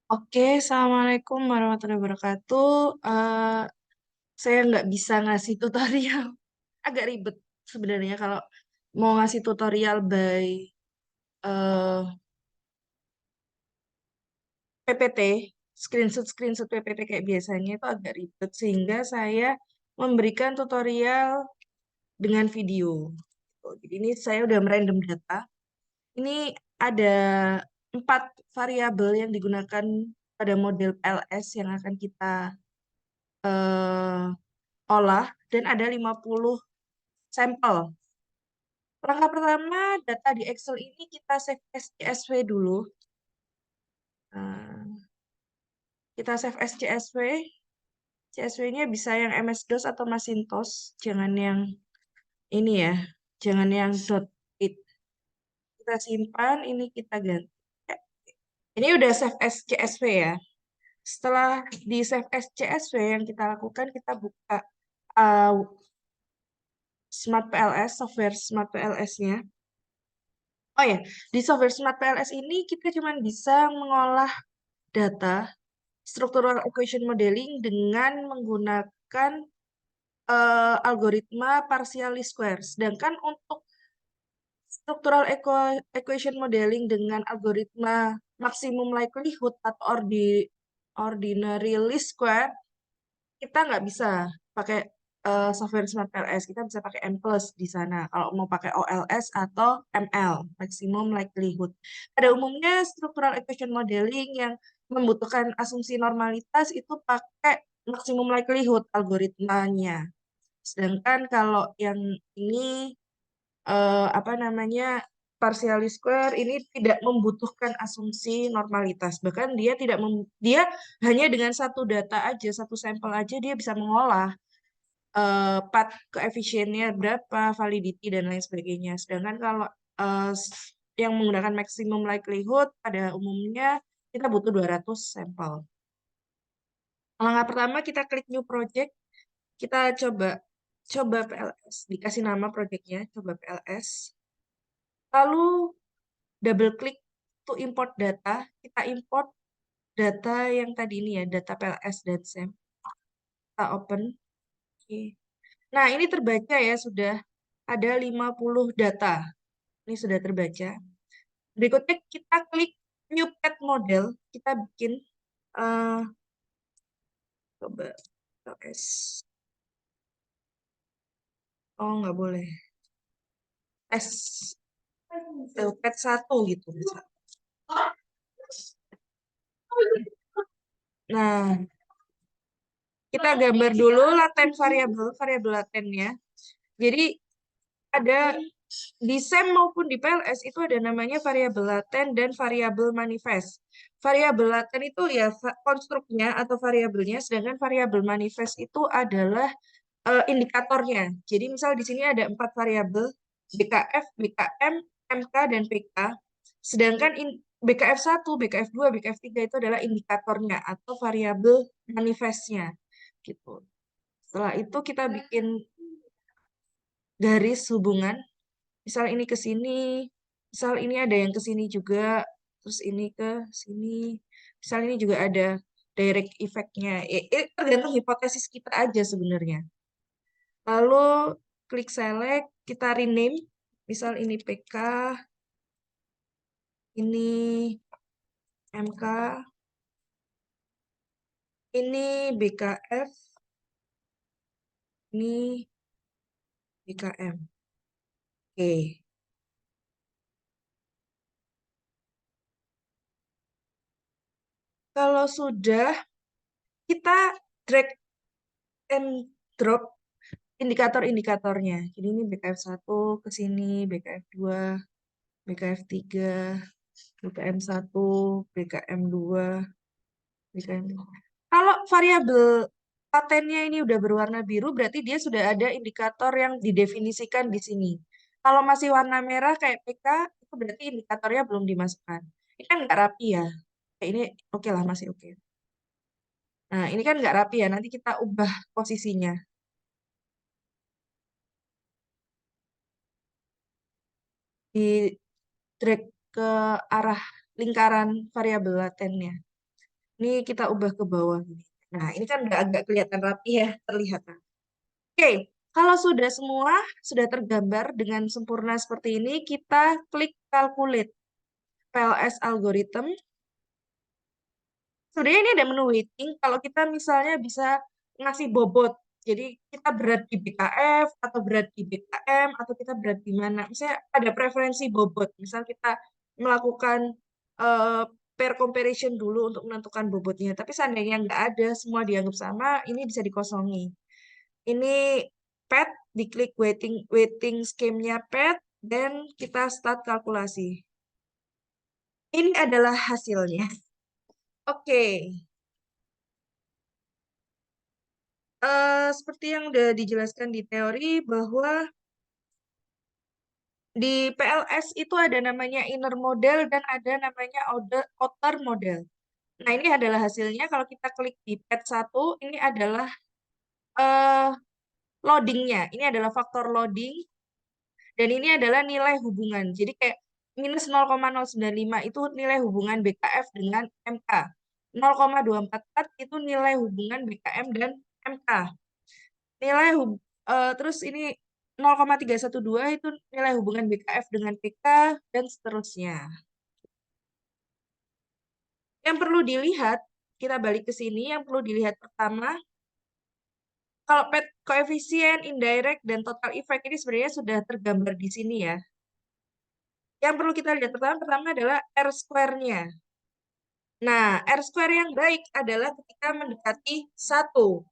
Oke, Assalamualaikum warahmatullahi wabarakatuh. Saya nggak bisa ngasih tutorial. Agak ribet sebenarnya kalau mau ngasih tutorial by eh, PPT, screenshot PPT kayak biasanya itu agak ribet. Sehingga saya memberikan tutorial dengan video. Jadi ini saya udah merandom data. Ini ada 4 variabel yang digunakan pada model PLS yang akan kita eh, olah dan ada 50 sampel. Langkah pertama, data di Excel ini kita save as CSV dulu. Nah, kita save as CSV. CSV-nya bisa yang MS-DOS atau Macintosh. Jangan yang ini ya. Jangan yang .it. Kita simpan, ini kita ganti. Ini udah save as CSV ya. Setelah di save as CSV yang kita lakukan, kita buka uh, Smart PLS, software Smart PLS-nya. Oh ya, di software Smart PLS ini kita cuma bisa mengolah data structural equation modeling dengan menggunakan algoritma partial least square. Sedangkan untuk structural equation modeling dengan algoritma maximum likelihood atau ordinary least square, kita nggak bisa pakai software Smart PLS. Kita bisa pakai M plus di sana. Kalau mau pakai OLS atau ML, maximum likelihood. Pada umumnya structural equation modeling yang membutuhkan asumsi normalitas itu pakai maximum likelihood algoritmanya. Sedangkan kalau yang ini apa namanya partial square ini tidak membutuhkan asumsi normalitas. Bahkan dia hanya dengan satu data aja, satu sampel aja dia bisa mengolah path koefisiennya berapa, validity dan lain sebagainya. Sedangkan kalau yang menggunakan maximum likelihood pada umumnya kita butuh 200 sampel. Langkah pertama kita klik new project, kita coba PLS, dikasih nama projectnya, coba PLS. Lalu double klik to import data, kita import data yang tadi ini ya, data PLS dan SEM. Kita open. Oke. Nah, ini terbaca ya, sudah ada 50 data. Ini sudah terbaca. Berikutnya kita klik new pet model, kita bikin eh coba PLS. Oh, nggak boleh. Tes pet 1 gitu. Nah, kita gambar dulu laten variabel latennya. Jadi ada di SEM maupun di PLS itu ada namanya variabel laten dan variabel manifest. Variabel laten itu ya konstruknya atau variabelnya, sedangkan variabel manifest itu adalah indikatornya. Jadi misal di sini ada 4 variabel BKF, BKM, MK, dan PK. Sedangkan BKF1, BKF2, BKF3 itu adalah indikatornya atau variabel manifestnya. Gitu. Setelah itu kita bikin garis hubungan. Misal ini ke sini, misal ini ada yang ke sini juga, terus ini ke sini. Misal ini juga ada direct effect-nya. Tergantung hipotesis kita aja sebenarnya. Lalu klik select, kita rename. Misal ini PK, ini MK, ini BKF, ini BKM. Oke. Kalau sudah, kita drag and drop indikator-indikatornya. Jadi ini BKF1 ke sini, BKF2, BKF3, BKM1, BKM2, BKM. Kalau variabel patennya ini udah berwarna biru, berarti dia sudah ada indikator yang didefinisikan di sini. Kalau masih warna merah kayak PK, itu berarti indikatornya belum dimasukkan. Ini kan nggak rapi ya. Kayak ini oke lah, masih oke. Nah, ini kan nggak rapi ya, nanti kita ubah posisinya. Di drag ke arah lingkaran variabel latennya. Ini kita ubah ke bawah. Nah, ini kan udah agak kelihatan rapi ya, terlihat. Oke, kalau sudah semua, sudah tergambar dengan sempurna seperti ini, kita klik calculate PLS algorithm. Sebenarnya ini ada menu waiting, kalau kita misalnya bisa ngasih bobot. Jadi kita berat di BKF, atau berat di BKM, atau kita berat di mana. Misalnya ada preferensi bobot. Misal kita melakukan eh, pair comparison dulu untuk menentukan bobotnya. Tapi seandainya nggak ada, semua dianggap sama, ini bisa dikosongi. Ini pet, diklik waiting scheme-nya pet, dan kita start kalkulasi. Ini adalah hasilnya. Oke, seperti yang udah dijelaskan di teori bahwa di PLS itu ada namanya inner model dan ada namanya outer model. Nah, ini adalah hasilnya. Kalau kita klik di pet 1, ini adalah eh, loadingnya. Ini adalah faktor loading. Dan ini adalah nilai hubungan. Jadi kayak minus 0,095 itu nilai hubungan BKF dengan MK. 0,244 itu nilai hubungan BKM dan MK. Terus ini 0,312 itu nilai hubungan BKF dengan PK dan seterusnya. Yang perlu dilihat, kita balik ke sini, yang perlu dilihat pertama, kalau pet koefisien, indirect, dan total effect ini sebenarnya sudah tergambar di sini ya. Yang perlu kita lihat pertama adalah R square-nya. Nah, R square yang baik adalah ketika mendekati 1.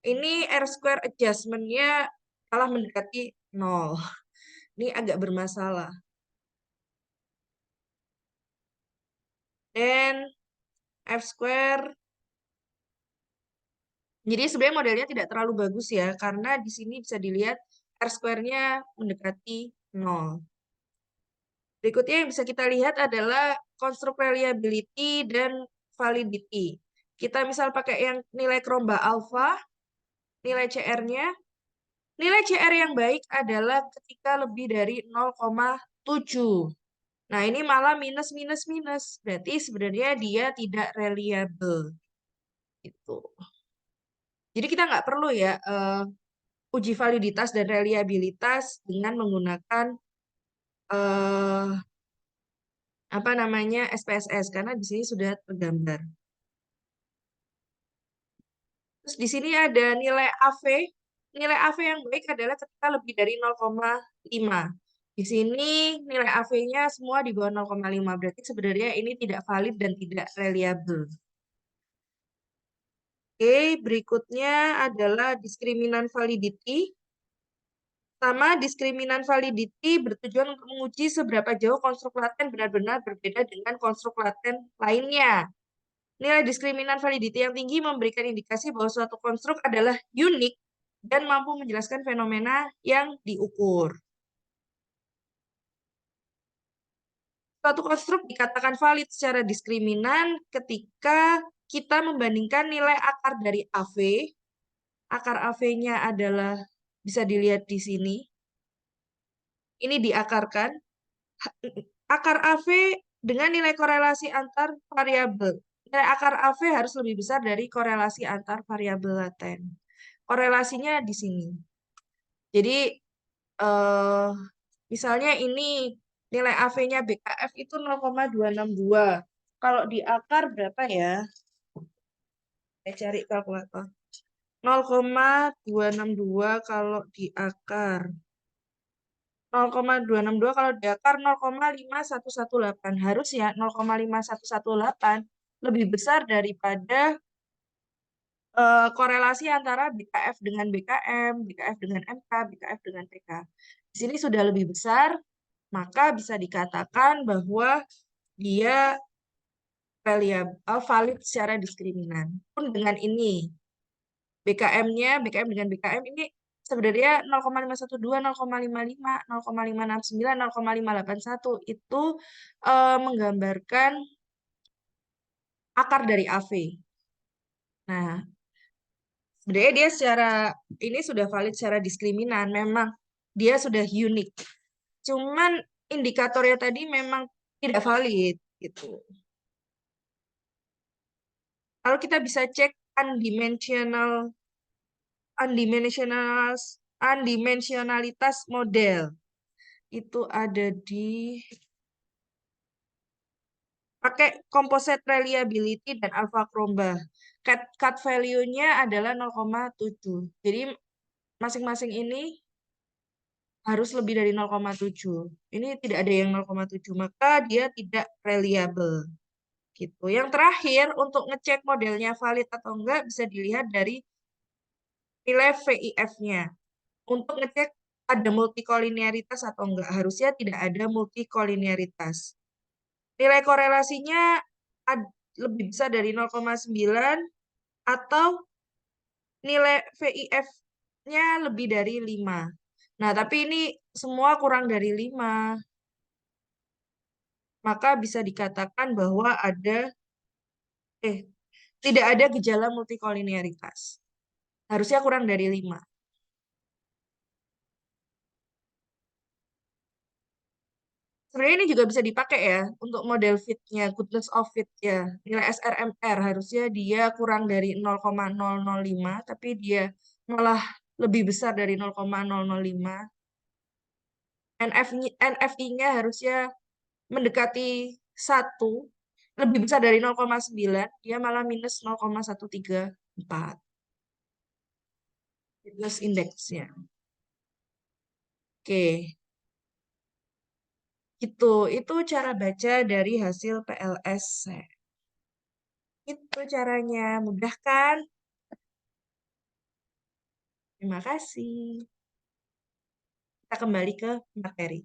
Ini R square adjustment-nya malah mendekati 0. Ini agak bermasalah. Dan F square. Jadi sebenarnya modelnya tidak terlalu bagus ya, karena di sini bisa dilihat R square-nya mendekati 0. Berikutnya yang bisa kita lihat adalah construct reliability dan validity. Kita misal pakai yang nilai Kromba alpha, nilai CR-nya. Nilai CR yang baik adalah ketika lebih dari 0,7. Nah, ini malah minus, minus, minus. Berarti sebenarnya dia tidak reliable. Gitu. Jadi kita nggak perlu ya uji validitas dan reliabilitas dengan menggunakan eh, apa namanya SPSS karena di sini sudah tergambar. Terus di sini ada nilai AV. Nilai AV yang baik adalah ketika lebih dari 0,5. Di sini nilai AV-nya semua di bawah 0,5. Berarti sebenarnya ini tidak valid dan tidak reliable. Oke, berikutnya adalah diskriminan validity. Pertama, diskriminan validity bertujuan untuk menguji seberapa jauh konstruk laten benar-benar berbeda dengan konstruk laten lainnya. Nilai diskriminan validity yang tinggi memberikan indikasi bahwa suatu konstruk adalah unik dan mampu menjelaskan fenomena yang diukur. Suatu konstruk dikatakan valid secara diskriminan ketika kita membandingkan nilai akar dari AV. Akar AV-nya adalah bisa dilihat di sini. Ini diakarkan. Akar AV dengan nilai korelasi antar variabel. Nilai akar AV harus lebih besar dari korelasi antar variabel laten. Korelasinya di sini. Jadi, eh, misalnya ini nilai AV-nya BKF itu 0,262. Kalau di akar berapa ya? Saya cari kalkulator. 0,262 kalau di akar. 0,262 kalau di akar 0,5118. Harusnya 0,5118 lebih besar daripada korelasi antara BKF dengan BKM, BKF dengan MK, BKF dengan PK. Di sini sudah lebih besar, maka bisa dikatakan bahwa dia valid secara diskriminan. Pun dengan ini, BKM dengan BKM ini sebenarnya 0,512, 0,55, 0,569, 0,581 itu menggambarkan akar dari AV. Nah, sebenarnya dia secara ini sudah valid secara diskriminan, memang dia sudah unik. Cuman indikatornya tadi memang tidak valid gitu. Lalu kita bisa cek undimensionalitas model. Itu ada di pakai composite reliability dan alpha Cromba. Cut value-nya adalah 0,7. Jadi masing-masing ini harus lebih dari 0,7. Ini tidak ada yang 0,7, maka dia tidak reliable. Gitu. Yang terakhir, untuk ngecek modelnya valid atau enggak, bisa dilihat dari nilai VIF-nya. Untuk ngecek ada multikolinearitas atau enggak, harusnya tidak ada multikolinearitas. Nilai korelasinya lebih besar dari 0,9 atau nilai VIF-nya lebih dari 5. Nah, tapi ini semua kurang dari 5. Maka bisa dikatakan bahwa tidak ada gejala multikolinearitas. Harusnya kurang dari 5. Sebenarnya ini juga bisa dipakai ya untuk model fit-nya, goodness of fit ya. Nilai SRMR harusnya dia kurang dari 0,005, tapi dia malah lebih besar dari 0,005. NFI-nya harusnya mendekati 1, lebih besar dari 0,9, dia malah minus 0,134. Fitness index-nya. Oke. Itu cara baca dari hasil PLS. Itu caranya. Mudah kan? Terima kasih. Kita kembali ke materi.